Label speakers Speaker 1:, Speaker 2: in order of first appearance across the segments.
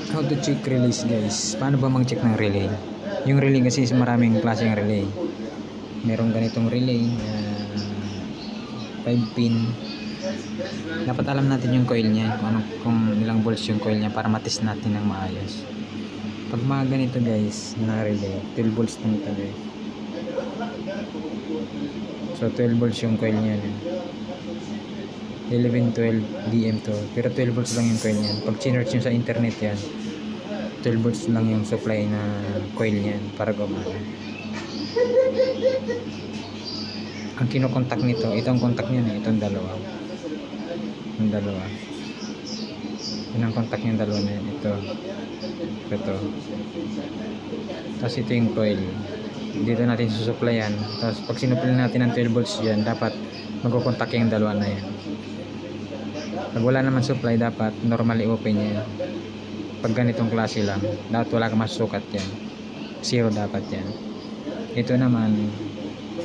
Speaker 1: How to check relays guys. Paano ba mag-check ng relay? Yung relay kasi is maraming klaseng relay. Merong ganitong relay 5 pin. Dapat alam natin yung coil niya, kung ilang volts yung coil niya para matest natin ng maayos. Pag mga ganito guys na relay, 12 volts na ito guys. So 12 volts yung coil niya. 1112 DM to, pero 12 volts lang yung coil niyan. Pag chinerch nyo sa internet yan, 12 volts lang yung supply na coil niyan para gumana. Ang kinokontak nito, itong contact niyan, itong dalawa. Yung dalawa. Yun ang contact yung dalawa na yan. Ito. Tapos ito yung coil. Dito natin susuplayan. Tapos pag sinupply natin ng 12 volts dyan, dapat magkukontak yung dalawa na yan. Pag wala naman supply, dapat normally open yan. Pag ganitong klase lang, dapat wala kang masusukat yan. Zero dapat yan. Ito naman,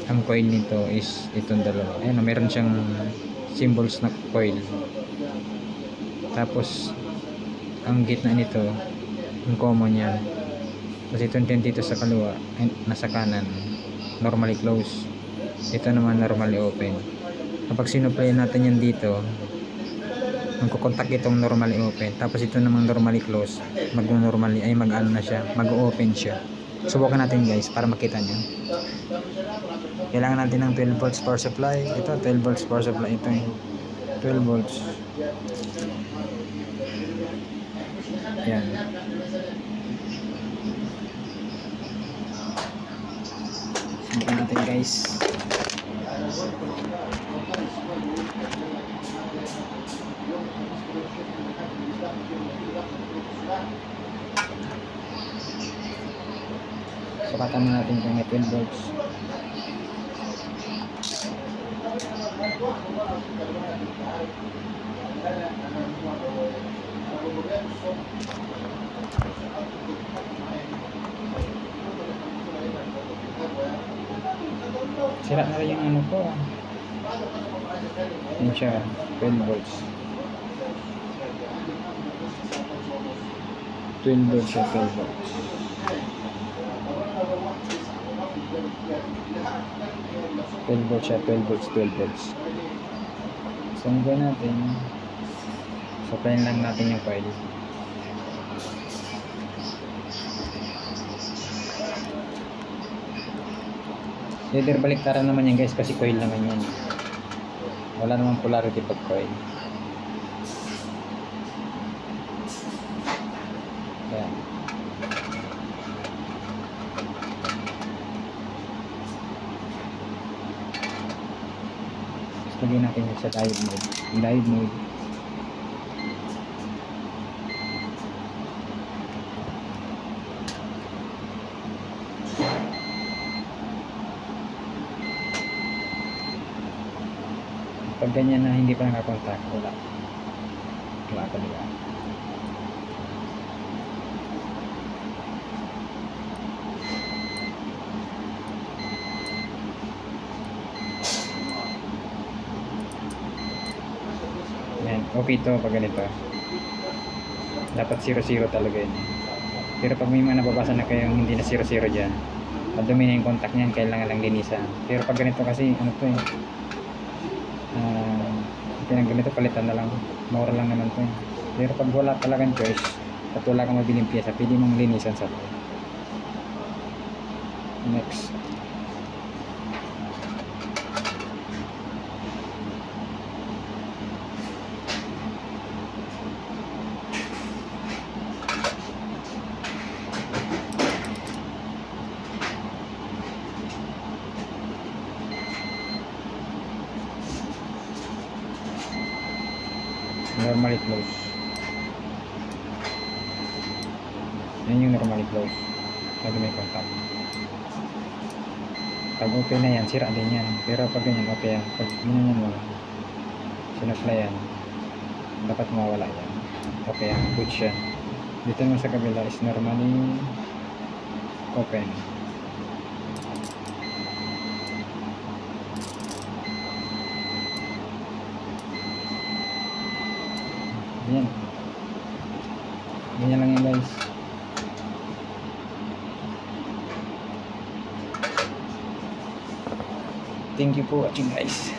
Speaker 1: ang coil nito is itong dalawa. Ayan, meron siyang symbols na coil. Tapos ang gitna nito, yung common yan. Tapos itong tent dito sa kaliwa, nasa kanan, normally close. Ito naman normally open. Kapag sinupply natin yan dito, magkukontak itong normally open, tapos ito namang normally close, mag-normally ay mag-ano na siya, mag-open siya. Subukan natin guys para makita nyo. Kailangan natin ng 12 volts power supply. Ito 12 volts power supply, ito yung 12 volts. Yan. Subukan natin guys. Sukatan na natin kung may 12 volts. Sira na rin yung ano ko. Yan siya, 12 volts. 12 volts siya, 12 volts. 12 volts siya, 12 volts, 12 volts. So, ang gawin natin, supplyin lang natin yung coil. Either baliktaran naman yan guys, kasi coil naman yan. Wala namang polarity pag coil. Ayan. Lagyan natin sa diode mode. Diode mode. Pag ganyan na hindi pa nakakontak, wala talaga. Okay to pag ganito. Dapat 0-0 talaga yun. Pero pag may mga nababasa na kayong hindi na 0-0 dyan, madumi na yung contact nyan, kailangan lang linisan. Pero pag ganito kasi, ano to eh, ganito palitan na lang, mura lang naman to eh. Pero pag wala talagang choice at wala kang mabiling pyesa, pwede mong linisan sa to. Next, normally close. Yan yung normally close. Lagi may contact. Pag okay na yan, sira din yan. Pero pag ganyan, okay yan. Pag ganyan mo, sinuply yan, dapat mawala yan. Okay yan, good siya. Dito naman sa kabila is normally open. Yan. Ganyan lang yan guys. Thank you for watching guys.